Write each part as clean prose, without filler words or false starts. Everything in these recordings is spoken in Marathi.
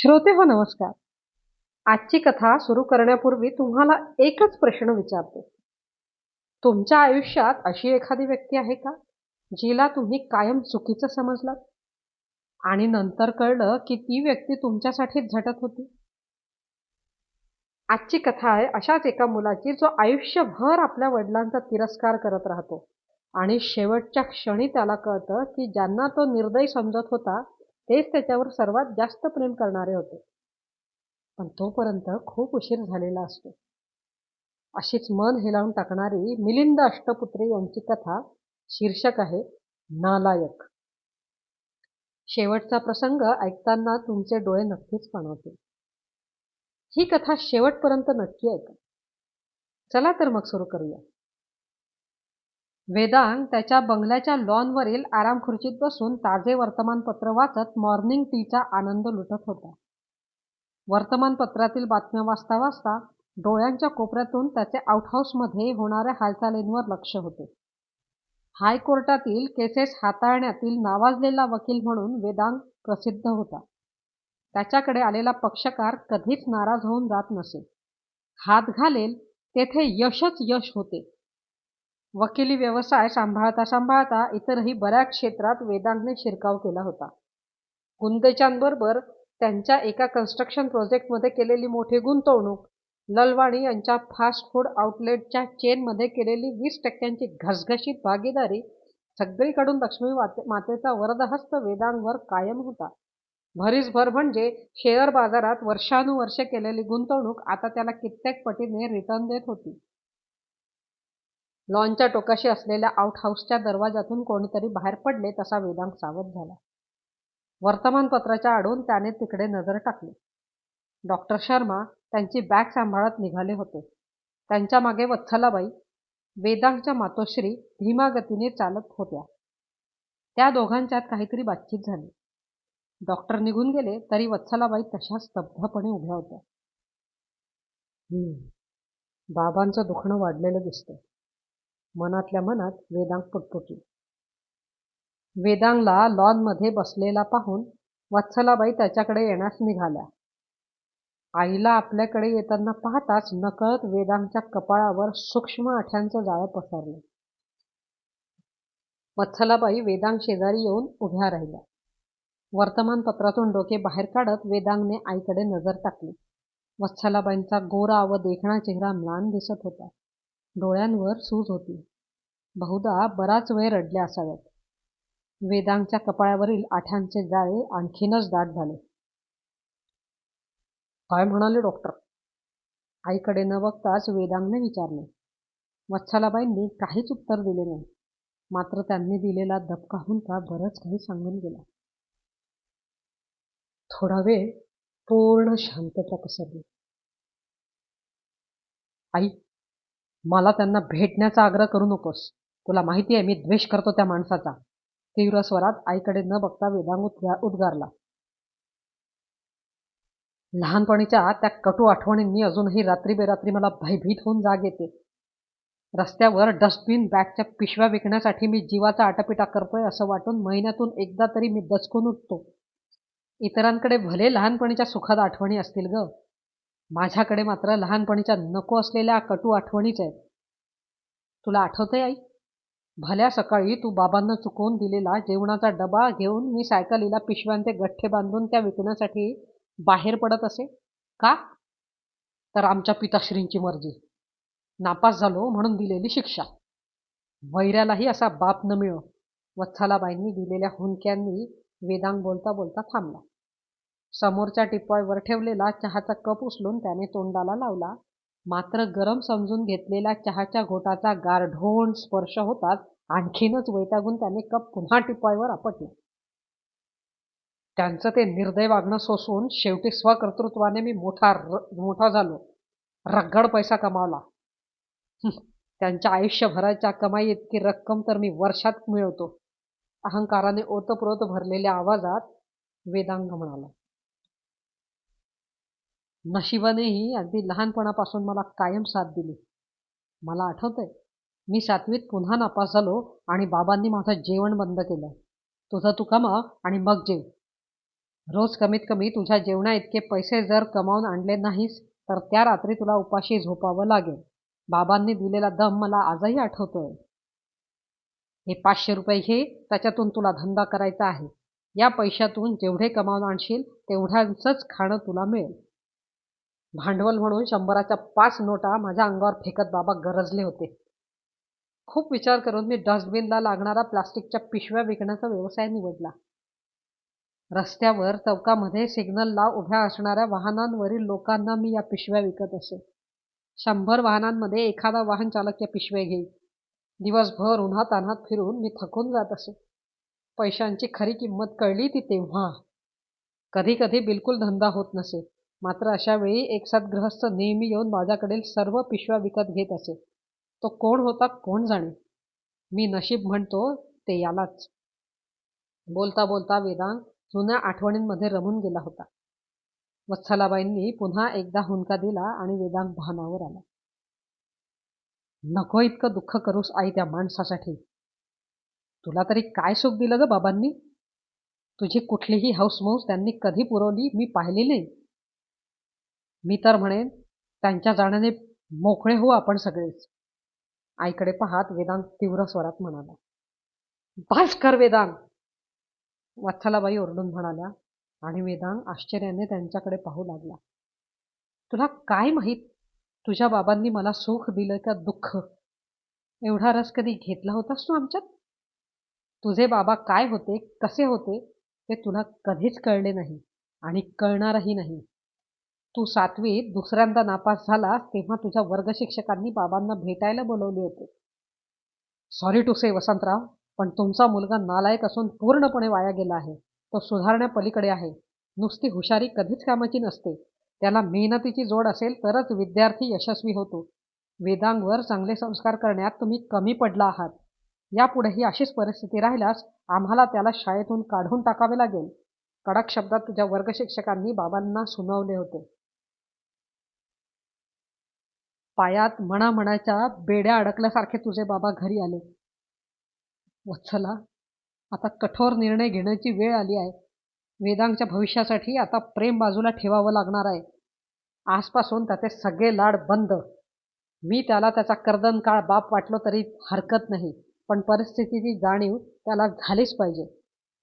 श्रोते हो नमस्कार. आजची कथा सुरू करण्यापूर्वी तुम्हाला एकच प्रश्न विचारते. तुमच्या आयुष्यात अशी एखादी व्यक्ती आहे का, जिला तुम्ही कायम चुकीचं समजलात आणि नंतर कळलं की ती व्यक्ती तुमच्यासाठीच झटत होती? आजची कथा आहे अशाच एका मुलाची, जो आयुष्यभर आपल्या वडिलांचा तिरस्कार करत राहतो आणि शेवटच्या क्षणी त्याला कळतं की ज्यांना तो निर्दयी समजत होता, तेच त्याच्यावर सर्वात जास्त प्रेम करणारे होते. पण तोपर्यंत खूप उशीर झालेला असतो. अशीच मन हेलावून टाकणारी मिलिंद अष्टपुत्रे यांची कथा. शीर्षक आहे नालायक. शेवटचा प्रसंग ऐकताना तुमचे डोळे नक्कीच पाणावतील. ही कथा शेवटपर्यंत नक्की ऐका. चला तर मग सुरू करूया. वेदांग त्याच्या बंगल्याच्या लॉनवरील आराम खुर्चीत बसून ताजे वर्तमानपत्र वाचत मॉर्निंग टीचा आनंद लुटत होता. वर्तमानपत्रातील बातम्या वाचता वाचता डोळ्यांच्या कोपऱ्यातून त्याचे आउटहाऊसमध्ये होणाऱ्या हालचालींवर लक्ष होते. हायकोर्टातील केसेस हाताळण्यातील नावाजलेला वकील म्हणून वेदांग प्रसिद्ध होता. त्याच्याकडे आलेला पक्षकार कधीच नाराज होऊन जात नसे. हात घालेल तेथे यशच यश होते. वकिली व्यवसाय सांभाळता सांभाळता इतरही बऱ्याच क्षेत्रात वेदांगने शिरकाव केला होता. गुंदेचांबरोबर त्यांच्या एका कन्स्ट्रक्शन प्रोजेक्टमध्ये केलेली मोठी गुंतवणूक, ललवाणी यांच्या फास्ट फूड आउटलेटच्या चेनमध्ये केलेली 20% घसघशीत भागीदारी, सगळीकडून लक्ष्मी मातेचा वरदहस्त वेदांगवर कायम होता. भरीसभर म्हणजे शेअर बाजारात वर्षानुवर्षे केलेली गुंतवणूक आता त्याला कित्येक पटीने रिटर्न देत होती. लॉनच्या टोकाशी असलेल्या आउटहाऊसच्या दरवाजातून कोणीतरी बाहेर पडले तसा वेदांग सावध झाला. वर्तमानपत्राच्या आडून त्याने तिकडे नजर टाकली. डॉक्टर शर्मा त्यांची बॅग सांभाळत निघाले होते. त्यांच्या मागे वत्सलाबाई, वेदांगच्या मातोश्री, धीमागतीने चालत होत्या. त्या दोघांच्यात काहीतरी बातचीत झाली. डॉक्टर निघून गेले तरी वत्सलाबाई तशाच स्तब्धपणे उभ्या होत्या. बाबांचं दुखणं वाढलेलं दिसतं, मनातल्या मनात वेदांग पुटपुटली. वेदांगला लॉनमध्ये बसलेला पाहून वत्सलाबाई त्याच्याकडे येण्यास निघाल्या. आईला आपल्याकडे येताना पाहताच नकळत वेदांगच्या कपाळावर सूक्ष्म आठ्यांचं जाळं पसरलं. वत्सलाबाई वेदांग शेजारी येऊन उभ्या राहिल्या. वर्तमानपत्रातून डोके बाहेर काढत वेदांगने आईकडे नजर टाकली. वत्सलाबाईंचा गोरा व देखणा चेहरा म्लान दिसत होता. डोळ्यांवर सूज होती. बहुधा बराच वेळ रडल्या असाव्यात. वेदांगच्या कपाळावरील आठ्यांचे जाळे आणखीनच दाट झाले. काय म्हणाले डॉक्टर? आईकडे न बघताच वेदांगने विचारले. वत्सलाबाईंनी काहीच उत्तर दिले नाही. मात्र त्यांनी दिलेला दबका हुंका बरंच काही सांगून गेला. थोडा वेळ पूर्ण शांतता पसरली. आई, मला त्यांना भेटण्याचा आग्रह करू नकोस. तुला माहिती आहे मी द्वेष करतो त्या माणसाचा. तीव्र स्वरात आईकडे न बघता वेदांग उद्गारला. लहानपणीच्या त्या कटू आठवणींनी अजूनही रात्री बेरात्री मला भयभीत होऊन जाग येते. रस्त्यावर डस्टबिन बॅगच्या पिशव्या विकण्यासाठी मी जीवाचा आटापिटा करतोय असं वाटून महिन्यातून एकदा तरी मी दचकून उठतो. इतरांकडे भले लहानपणीच्या सुखद आठवणी असतील ग, माझ्याकडे मात्र लहानपणीच्या नको असलेल्या कटू आठवणीच आहेत. तुला आठवतंय आई, भल्या सकाळी तू बाबांना चुकवून दिलेला जेवणाचा डबा घेऊन मी सायकलीला पिशव्यांचे गठ्ठे बांधून त्या विकण्यासाठी बाहेर पडत असे. का? तर आमच्या पिताश्रींची मर्जी. नापास झालो म्हणून दिलेली शिक्षा. वैऱ्यालाही असा बाप न मिळो. वत्सलाबाईंनी दिलेल्या हुंक्यांनी वेदांग बोलता बोलता थांबला. समोरच्या टिपॉयवर ठेवलेला चहाचा कप उचलून त्याने तोंडाला लावला. मात्र गरम समजून घेतलेल्या चहाच्या घोटाचा गारढोण स्पर्श होताच आणखीनच वैतागून त्याने कप पुन्हा टिपॉयवर आपटला. त्यांचं ते निर्दय वागणं सोसून शेवटी स्वकर्तृत्वाने मी मोठा झालो, रगड पैसा कमावला. त्यांच्या आयुष्यभराच्या कमाई इतकी रक्कम तर मी वर्षात मिळवतो. अहंकाराने ओतप्रोत भरलेल्या आवाजात वेदांग म्हणाला. नशिबानेही अगदी लहानपणापासून मला कायम साथ दिली. मला आठवतंय, मी 7वीत पुन्हा नापास झालो आणि बाबांनी माझं जेवण बंद केलं. तुझं तू कमाव आणि मग जेव. रोज कमीत कमी तुझ्या जेवणा इतके पैसे जर कमावून आणले नाहीस तर त्या रात्री तुला उपाशी झोपावं लागेल. बाबांनी दिलेला दम मला आजही आठवतोय. हे 500 रुपये घे, त्याच्यातून तुला धंदा करायचा आहे. या पैशातून जेवढे कमावून आणशील तेवढ्यांचंच खाणं तुला मिळेल. भांडवल म्हणून 100च्या 5 नोटा माझ्या अंगावर फेकत बाबा गरजले होते. खूप विचार करून मी डस्टबिनला लागणारा प्लास्टिकच्या पिशव्या विकण्याचा व्यवसाय निवडला. रस्त्यावर चौकामध्ये सिग्नलला उभ्या असणाऱ्या वाहनांवरील लोकांना मी या पिशव्या विकत असे. 100 वाहनांमध्ये एखादा वाहन चालक या पिशव्या घेई. दिवसभर उन्हातान्हात फिरून मी थकून जात असे. पैशांची खरी किंमत कळली ती तेव्हा. कधी कधी बिलकुल धंदा होत नसे, मात्र अशा वेळी एक सद्गृहस्थ नेहमी येऊन माझ्याकडील सर्व पिशव्या विकत घेत असे. तो कोण होता कोण जाणे. मी नशीब म्हणतो ते यालाच. बोलता बोलता वेदांत जुन्या आठवणींमध्ये रमून गेला होता. वत्सलाबाईंनी पुन्हा एकदा हुंदका दिला आणि वेदांत भानावर आला. नको इतकं दुःख करूस आई त्या माणसासाठी. तुला तरी काय सुख दिलं ग बाबांनी. तुझी कुठलीही हौसमौस त्यांनी कधी पुरवली मी पाहिली नाही. मी तर म्हणेन त्यांच्या जाण्याने मोकळे हो आपण सगळेच. आईकडे पाहत वेदांत तीव्र स्वरात म्हणाला. बास कर वेदांत, वत्सलाबाई ओरडून म्हणाल्या आणि वेदांत आश्चर्याने त्यांच्याकडे पाहू लागला. तुला काय माहीत तुझ्या बाबांनी मला सुख दिलं का दुःख. एवढा रस कधी घेतला होतास तू आमच्यात. तुझे बाबा काय होते कसे होते ते तुला कधीच कळले नाही आणि कळणारही नाही. तू 7वीत दुसऱ्यांदा नापास झालास तेव्हा तुझ्या वर्ग शिक्षकांनी बाबांना भेटायला बोलवले होते. सॉरी टू से वसंतराव, पण तुमचा मुलगा नालायक असून पूर्णपणे वाया गेला आहे. तो सुधारण्यापलीकडे आहे. नुसती हुशारी कधीच कामाची नसते. त्याला मेहनतीची जोड असेल तरच विद्यार्थी यशस्वी होतो. वेदांगवर चांगले संस्कार करण्यात तुम्ही कमी पडला आहात. यापुढेही अशीच परिस्थिती राहिल्यास आम्हाला त्याला शाळेतून काढून टाकावे लागेल, कडक शब्दात तुझ्या वर्ग शिक्षकांनी बाबांना सुनावले होते. पायात म्हणाच्या बेड्या अडकल्यासारखे तुझे बाबा घरी आले. वत्सला, आता कठोर निर्णय घेण्याची वेळ आली आहे. वेदांगच्या भविष्यासाठी आता प्रेम बाजूला ठेवावं लागणार आहे. आजपासून त्याचे सगळे लाड बंद. मी त्याला त्याचा कर्दनकाळ बाप वाटलो तरी हरकत नाही, पण परिस्थितीची जाणीव त्याला झालीच पाहिजे.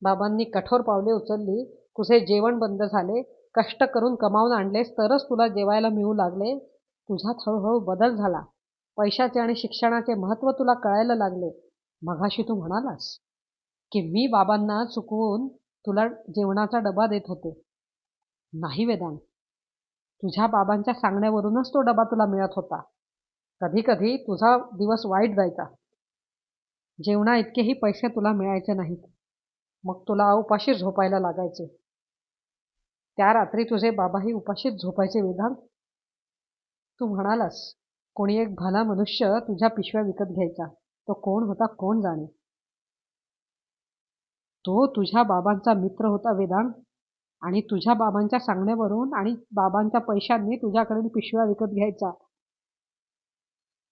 बाबांनी कठोर पावले उचलली. तुझे जेवण बंद झाले. कष्ट करून कमावून आणलेस तरच तुला जेवायला मिळू लागले. तुझ्यात हळूहळू बदल झाला. पैशाचे आणि शिक्षणाचे महत्त्व तुला कळायला लागले. मघाशी तू म्हणालास की मी बाबांना चुकवून तुला जेवणाचा डबा देत होते. नाही वेदांत, तुझ्या बाबांच्या सांगण्यावरूनच तो डबा तुला मिळत होता. कधी कधी तुझा दिवस वाईट जायचा. जेवणा इतकेही पैसे तुला मिळायचे नाहीत. मग तुला उपाशी झोपायला लागायचे. त्या रात्री तुझे बाबाही उपाशीच झोपायचे वेदांत. तू म्हणालास कोणी एक भला मनुष्य तुझ्या पिशव्या विकत घ्यायचा. तो कोण होता कोण जाणे. तो तुझ्या बाबांचा मित्र होता वेदांत, आणि तुझ्या बाबांच्या सांगण्यावरून आणि बाबांच्या पैशांनी तुझ्याकडील पिशव्या विकत घ्यायचा.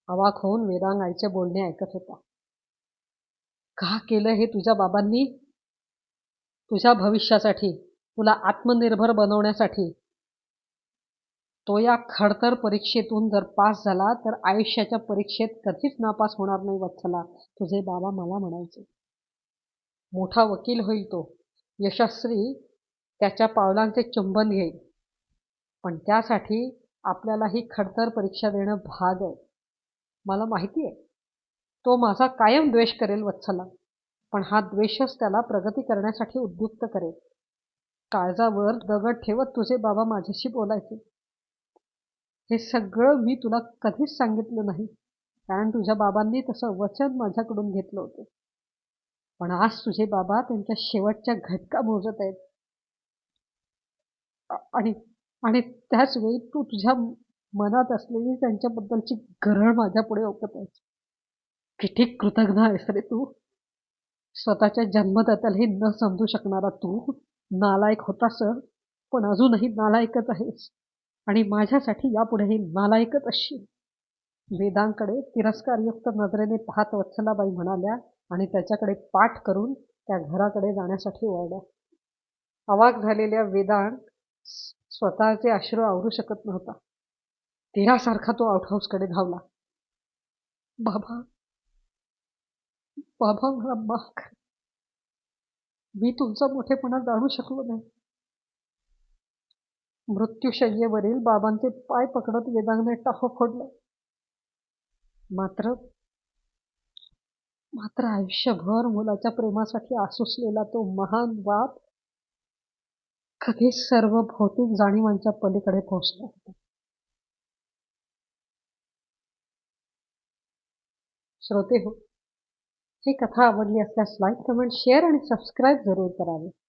अवाक होऊन वेदांग आईचे बोलणे ऐकत होता. का केलं हे तुझ्या बाबांनी. तुझ्या भविष्यासाठी, तुला आत्मनिर्भर बनवण्यासाठी. तो या खडतर परीक्षेतून जर पास झाला तर आयुष्याच्या परीक्षेत कधीच नापास होणार नाही वत्सला, तुझे बाबा मला म्हणायचे. मोठा वकील होईल तो, यशस्वी, त्याच्या पावलांचे चुंबन घेईल. पण त्यासाठी आपल्याला ही खडतर परीक्षा देणं भाग आहे. मला माहिती आहे तो माझा कायम द्वेष करेल वत्सला, पण हा द्वेषच त्याला प्रगती करण्यासाठी उद्युक्त करेल. काळजावर दगड ठेवत तुझे बाबा माझ्याशी बोलायचे. हे सगळं मी तुला कधीच सांगितलं नाही, कारण तुझ्या बाबांनी तसं वचन माझ्याकडून घेतलं होतं. पण आज तुझे बाबा त्यांच्या शेवटच्या घटका मोजत आहेत. आणि आणि त्याच वेळी तू तुझ्या मनात असलेली त्यांच्याबद्दलची गरळ माझ्या पुढे ओकत आहेस. किती कृतज्ञ आहेस रे तू. स्वतःच्या जन्मदात्यालाही न समजू शकणारा तू नालायक होतास, पण अजूनही नालायकच आहेस आणि माझ्यासाठी यापुढेही नालायकच असशील. वेदांकडे तिरस्कारयुक्त नजरेने पाहत वत्सलाबाई म्हणाल्या आणि त्याच्याकडे पाठ करून त्या घराकडे जाण्यासाठी वळल्या. अवाक झालेल्या वेदांत स्वतःचे अश्रू आवरू शकत नव्हता. तीरासारखा तो आउटहाऊसकडे धावला. बाबा, बाबा, मला माफ करा. मी तुमचा मोठेपणा जाणू शकलो नाही. मृत्यूशय्येवरील बाबांचे पाय पकडत वेदांगने टाहो फोडलं. मात्र मात्र आयुष्यभर मुलाच्या प्रेमासाठी आसुसलेला तो महान बाप कधीच सर्व भौतिक जाणीवांच्या पलीकडे पोहोचला होता. श्रोते हो, ही कथा आवडली असल्यास लाईक, कमेंट, शेअर आणि सबस्क्राईब जरूर करावे.